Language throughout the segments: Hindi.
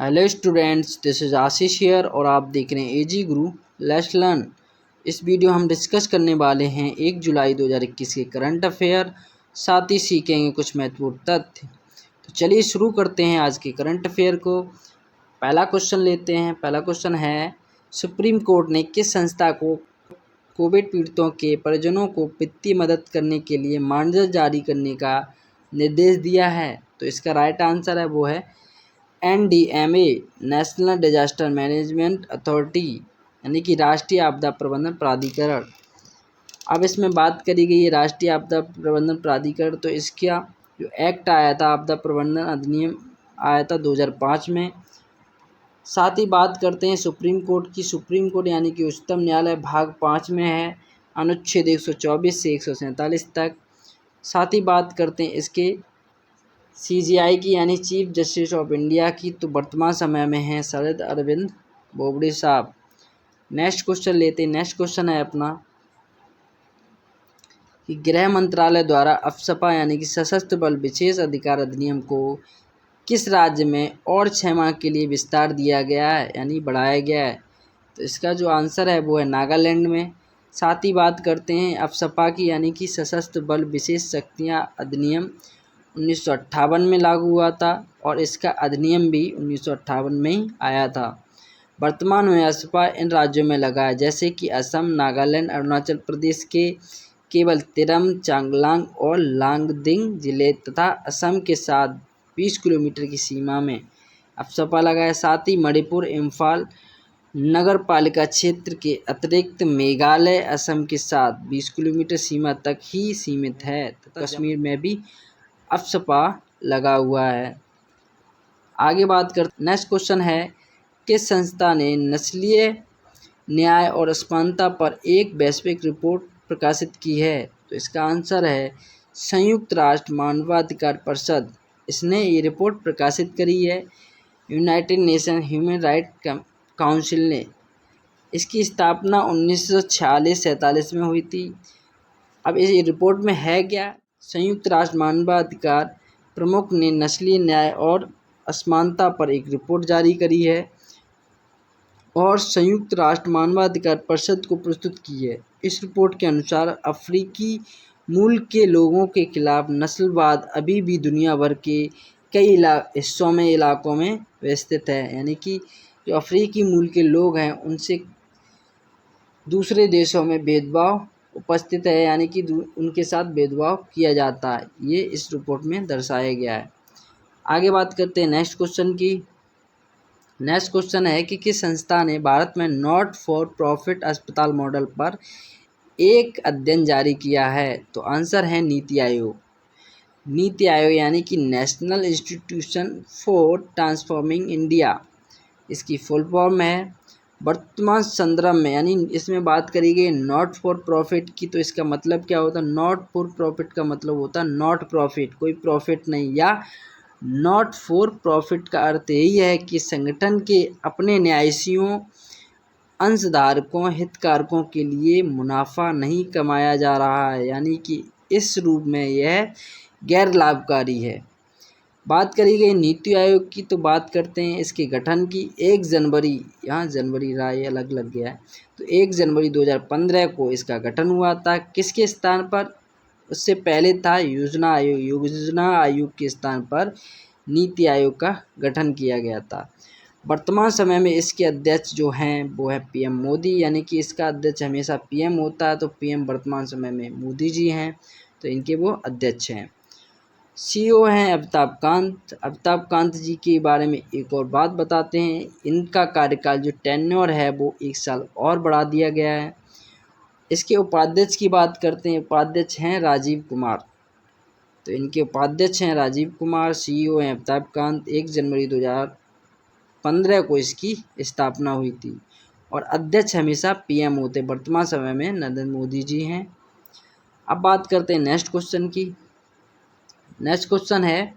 Hello students, this is Ashish here और आप देख रहे हैं एजी गुरु लेट्स लर्न। इस वीडियो हम डिस्कस करने वाले हैं 1 जुलाई 2021 के करंट अफेयर, साथ ही सीखेंगे कुछ महत्वपूर्ण तथ्य। तो चलिए शुरू करते हैं आज के करंट अफेयर को। पहला क्वेश्चन लेते हैं। पहला क्वेश्चन है, सुप्रीम कोर्ट ने किस संस्था को कोविड पीड़ितों के परिजनों को वित्तीय मदद करने के लिए मानदेय जारी करने का निर्देश दिया है? तो इसका राइट आंसर है वो है NDMA, national disaster management authority, यानी कि राष्ट्रीय आपदा प्रबंधन प्राधिकरण। अब इसमें बात करी गई है राष्ट्रीय आपदा प्रबंधन प्राधिकरण, तो इसका जो एक्ट आया था, आपदा प्रबंधन अधिनियम आया था 2005 में। साथ ही बात करते हैं सुप्रीम कोर्ट की। सुप्रीम कोर्ट यानी कि उच्चतम न्यायालय भाग 5 में है, अनुच्छेद 124 से 147 तक। साथ ही बात करते हैं इसके CJI की यानी चीफ जस्टिस ऑफ इंडिया की, तो वर्तमान समय में है शरद अरविंद बोबडे साहब। नेक्स्ट क्वेश्चन लेते हैं। नेक्स्ट क्वेश्चन है अपना कि गृह मंत्रालय द्वारा अफस्पा यानी कि सशस्त्र बल विशेष अधिकार अधिनियम को किस राज्य में और 6 माह के लिए विस्तार दिया गया है यानी बढ़ाया गया है? तो इसका जो आंसर है वो है नागालैंड में। साथ ही बात करते हैं अफस्पा की यानी कि सशस्त्र बल विशेष शक्तियाँ अधिनियम 1958 में लागू हुआ था और इसका अधिनियम भी 1958 में ही आया था। वर्तमान में अफस्पा इन राज्यों में लगा है जैसे कि असम, नागालैंड, अरुणाचल प्रदेश के केवल तिरम, चांगलांग और लांगदिंग जिले तथा असम के साथ 20 किलोमीटर की सीमा में अफस्पा लगा है। साथ ही मणिपुर, इम्फाल नगर पालिका क्षेत्र के अतिरिक्त मेघालय असम के साथ 20 किलोमीटर सीमा तक ही सीमित है, तो कश्मीर में भी अफस्पा लगा हुआ है। आगे बात कर नेक्स्ट क्वेश्चन है, किस संस्था ने नस्लीय न्याय और असमानता पर एक वैश्विक रिपोर्ट प्रकाशित की है? तो इसका आंसर है संयुक्त राष्ट्र मानवाधिकार परिषद। इसने ये रिपोर्ट प्रकाशित करी है। United nation human right council ने इसकी स्थापना 1946-47 में हुई थी। अब इस रिपोर्ट में है क्या? संयुक्त राष्ट्र मानवाधिकार प्रमुख ने नस्लीय न्याय और असमानता पर एक रिपोर्ट जारी करी है और संयुक्त राष्ट्र मानवाधिकार परिषद को प्रस्तुत की है। इस रिपोर्ट के अनुसार अफ्रीकी मूल के लोगों के खिलाफ नस्लवाद अभी भी दुनिया भर के कई हिस्सों में इलाकों में विस्तृत है, यानी कि जो अफ्रीकी मूल के लोग हैं उनसे दूसरे देशों में भेदभाव उपस्थित है, यानी कि उनके साथ भेदभाव किया जाता है। ये इस रिपोर्ट में दर्शाया गया है। आगे बात करते हैं नेक्स्ट क्वेश्चन की। नेक्स्ट क्वेश्चन है कि किस संस्था ने भारत में नॉट फॉर प्रॉफिट अस्पताल मॉडल पर एक अध्ययन जारी किया है? तो आंसर है नीति आयोग। नीति आयोग यानी कि national institution for transforming India, इसकी फुल फॉर्म है। वर्तमान संदर्भ में यानी इसमें बात करी गई नॉट फॉर प्रॉफिट की, तो इसका मतलब क्या होता है? नॉट फॉर प्रॉफिट का मतलब होता है नॉट प्रॉफिट, कोई प्रॉफिट नहीं, या नॉट फॉर प्रॉफिट का अर्थ यही है कि संगठन के अपने न्यायियों, अंशधारकों, हितधारकों के लिए मुनाफा नहीं कमाया जा रहा है, यानी कि इस रूप में यह गैर लाभकारी है। बात करी गई नीति आयोग की, तो बात करते हैं इसके गठन की। 1 जनवरी, यहाँ जनवरी रहा है अलग लग गया है, तो 1 जनवरी 2015 को इसका गठन हुआ था। किसके स्थान पर? उससे पहले था योजना आयोग। योजना आयोग के स्थान पर नीति आयोग का गठन किया गया था। वर्तमान समय में इसके अध्यक्ष जो हैं वो है PM मोदी, यानी कि इसका अध्यक्ष हमेशा PM होता है, तो PM वर्तमान समय में मोदी जी हैं, तो इनके वो अध्यक्ष हैं। CEO हैं अमिताभ कांत। अमिताभ कांत जी के बारे में एक और बात बताते हैं, इनका कार्यकाल जो टेन्योर है वो 1 साल और बढ़ा दिया गया है। इसके उपाध्यक्ष की बात करते हैं, उपाध्यक्ष हैं राजीव कुमार, तो इनके उपाध्यक्ष हैं राजीव कुमार। CEO हैं अमिताभ कांत। 1 जनवरी 2015 को इसकी स्थापना हुई थी और अध्यक्ष हमेशा PM होते, वर्तमान समय में नरेंद्र मोदी जी हैं। अब बात करते हैं नेक्स्ट क्वेश्चन की। नेक्स्ट क्वेश्चन है,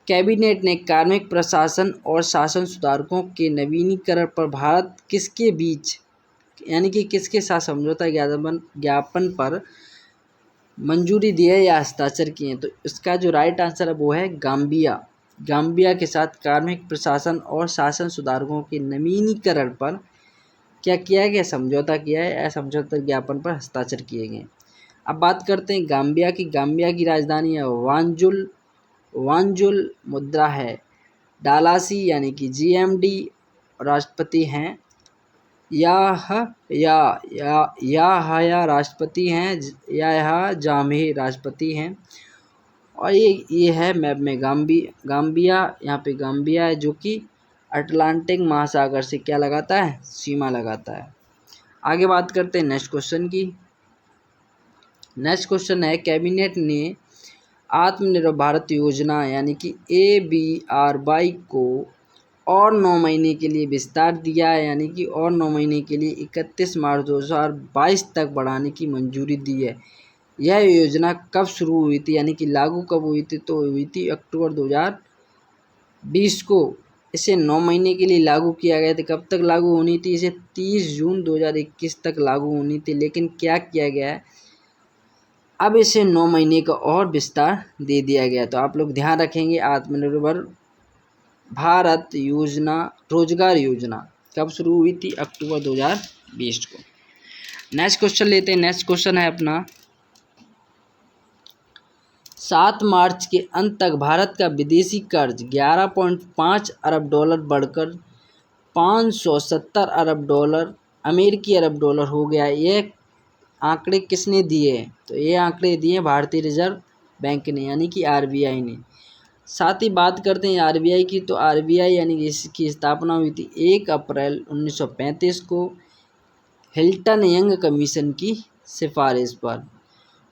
कैबिनेट ने कार्मिक प्रशासन और शासन सुधारकों के नवीनीकरण पर भारत किसके बीच यानी कि किसके साथ समझौता ज्ञापन पर मंजूरी दी है या हस्ताक्षर किए हैं? तो इसका जो राइट आंसर है वो है गाम्बिया। गाम्बिया के साथ कार्मिक प्रशासन और शासन सुधारों के नवीनीकरण पर क्या किया गया, समझौता किया है या समझौता ज्ञापन पर हस्ताक्षर किए गए। अब बात करते हैं गाम्बिया की। गाम्बिया की राजधानी है वांजुल मुद्रा है डालासी यानी कि GMD। राष्ट्रपति हैं या राष्ट्रपति हैं या जामे राष्ट्रपति हैं। और ये है मैप में गाम्बिया। यहाँ पे गाम्बिया है जो कि अटलांटिक महासागर से क्या लगाता है, सीमा लगाता है। आगे बात करते हैं नेक्स्ट क्वेश्चन की। नेक्स्ट क्वेश्चन है कैबिनेट ने आत्मनिर्भर भारत योजना यानी कि ABRY को और 9 महीने के लिए विस्तार दिया है, यानी कि और 9 महीने के लिए 31 मार्च 2022 तक बढ़ाने की मंजूरी दी है। यह योजना कब शुरू हुई थी, यानी कि लागू कब हुई थी, तो हुई थी अक्टूबर 2020 को। इसे 9 महीने के लिए लागू किया गया था। कब तक लागू होनी थी, इसे 30 जून 2021 तक लागू होनी थी। लेकिन क्या किया गया है, अब इसे 9 महीने का और विस्तार दे दिया गया। तो आप लोग ध्यान रखेंगे, आत्मनिर्भर भारत योजना, रोजगार योजना कब शुरू हुई थी, अक्टूबर 2020 को। नेक्स्ट क्वेश्चन लेते हैं। नेक्स्ट क्वेश्चन है अपना 7 मार्च के अंत तक भारत का विदेशी कर्ज 11.5 अरब डॉलर बढ़कर 570 अरब डॉलर अमेरिकी अरब डॉलर हो गया। ये आंकड़े किसने दिए हैं, तो ये आंकड़े दिए भारतीय रिजर्व बैंक ने यानी कि RBI ने। साथ ही बात करते हैं RBI की, तो RBI यानी कि इसकी स्थापना हुई थी 1 अप्रैल 1935 को हिल्टन यंग कमीशन की सिफारिश पर।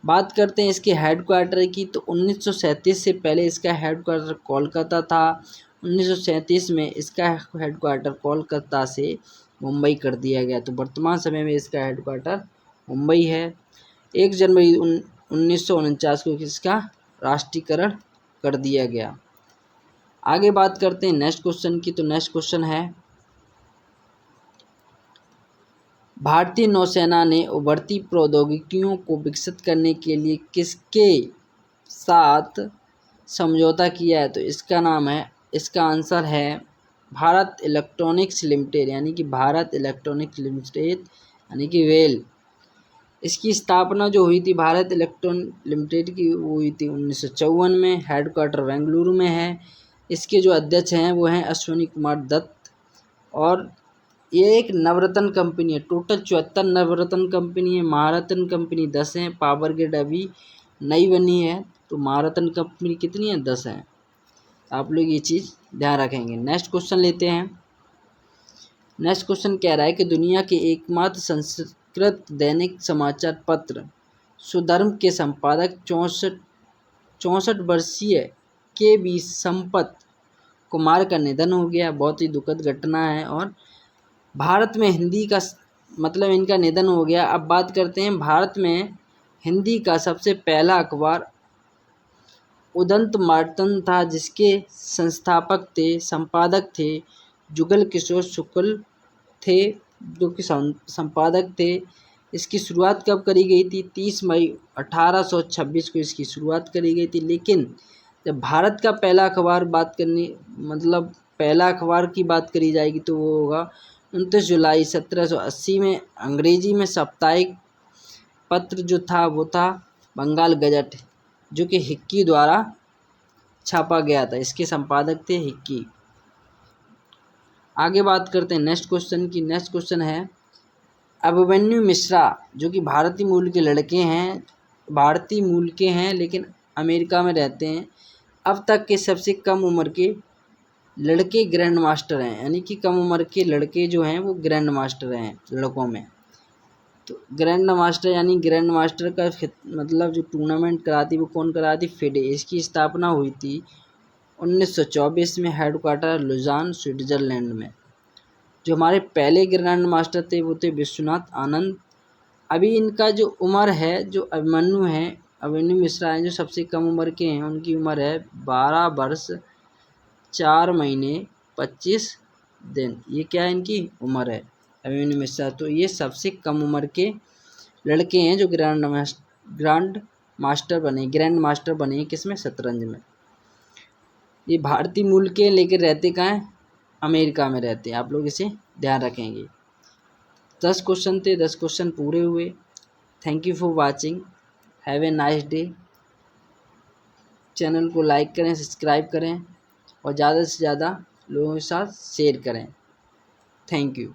बात करते हैं इसके हेडक्वार्टर की, तो 1937 से पहले इसका हेडक्वार्टर कोलकाता था। 1937 में इसका हेडक्वार्टर कोलकाता से मुंबई कर दिया गया। तो वर्तमान समय में इसका हेडक्वार्टर मुंबई है। 1 जनवरी 1949 को इसका राष्ट्रीयकरण कर दिया गया। आगे बात करते हैं नेक्स्ट क्वेश्चन की, तो नेक्स्ट क्वेश्चन है भारतीय नौसेना ने उभरती प्रौद्योगिकियों को विकसित करने के लिए किसके साथ समझौता किया है, तो इसका आंसर है भारत इलेक्ट्रॉनिक्स लिमिटेड यानी कि भारत इलेक्ट्रॉनिक्स लिमिटेड यानी कि वेल। इसकी स्थापना जो हुई थी भारत इलेक्ट्रॉनिक लिमिटेड की, वो हुई थी 1954 में। हेडक्वार्टर बेंगलुरु में है। इसके जो अध्यक्ष हैं वो हैं अश्विनी कुमार दत्त। और ये एक नवरत्न कंपनी है। टोटल 74 नवरत्न कंपनी है। महारत्न कंपनी 10 हैं। पावर ग्रिड अभी नई बनी है, तो महारत्न कंपनी कितनी है, 10 हैं। आप लोग ये चीज़ ध्यान रखेंगे। नेक्स्ट क्वेश्चन लेते हैं। नेक्स्ट क्वेश्चन कह रहा है कि दुनिया के एकमात्र संस्कृत दैनिक समाचार पत्र सुधर्म के संपादक 64 वर्षीय KV संपत कुमार का निधन हो गया। बहुत ही दुखद घटना है। और भारत में हिंदी का मतलब इनका निधन हो गया। अब बात करते हैं भारत में हिंदी का सबसे पहला अखबार उदंत मार्तन था, जिसके संपादक थे जुगल किशोर शुक्ल थे, जो कि संपादक थे। इसकी शुरुआत कब करी गई थी, 30 मई 1826 को इसकी शुरुआत करी गई थी। लेकिन जब भारत का पहला अखबार पहला अखबार की बात करी जाएगी, तो वो होगा 29 जुलाई 1780 में। अंग्रेजी में साप्ताहिक पत्र जो था वो था बंगाल गजट, जो कि हिक्की द्वारा छापा गया था। इसके संपादक थे हिक्की। आगे बात करते हैं नेक्स्ट क्वेश्चन की। नेक्स्ट क्वेश्चन है अभिमन्यु मिश्रा, जो कि भारतीय मूल के हैं लेकिन अमेरिका में रहते हैं। अब तक के सबसे कम उम्र के लड़के ग्रैंड मास्टर हैं, यानी कि कम उम्र के लड़के जो हैं वो ग्रैंड मास्टर हैं लड़कों में। तो ग्रैंड मास्टर का मतलब जो टूर्नामेंट कराती वो कौन कराती, फिडे। इसकी स्थापना हुई थी 1924 में। हेडक्वार्टर लुजान स्विट्जरलैंड में। जो हमारे पहले ग्रैंड मास्टर थे वो थे विश्वनाथ आनंद। अभी इनका जो उम्र है, जो अभिमन्यु मिश्रा हैं, जो सबसे कम उम्र के हैं, उनकी उम्र है 12 वर्ष 4 महीने 25 दिन। ये क्या इनकी उम्र है, अभिमन्यु मिश्रा। तो ये सबसे कम उम्र के लड़के हैं जो ग्रैंड मास्टर बने किसमें, शतरंज में। ये भारतीय मूल के हैं लेकिन रहते कहाँ हैं, अमेरिका में रहते हैं। आप लोग इसे ध्यान रखेंगे। 10 क्वेश्चन थे, 10 क्वेश्चन पूरे हुए। Thank you for watching, have a nice day. Channel को लाइक करें, सब्सक्राइब करें और ज़्यादा से ज़्यादा लोगों के साथ शेयर करें। Thank you.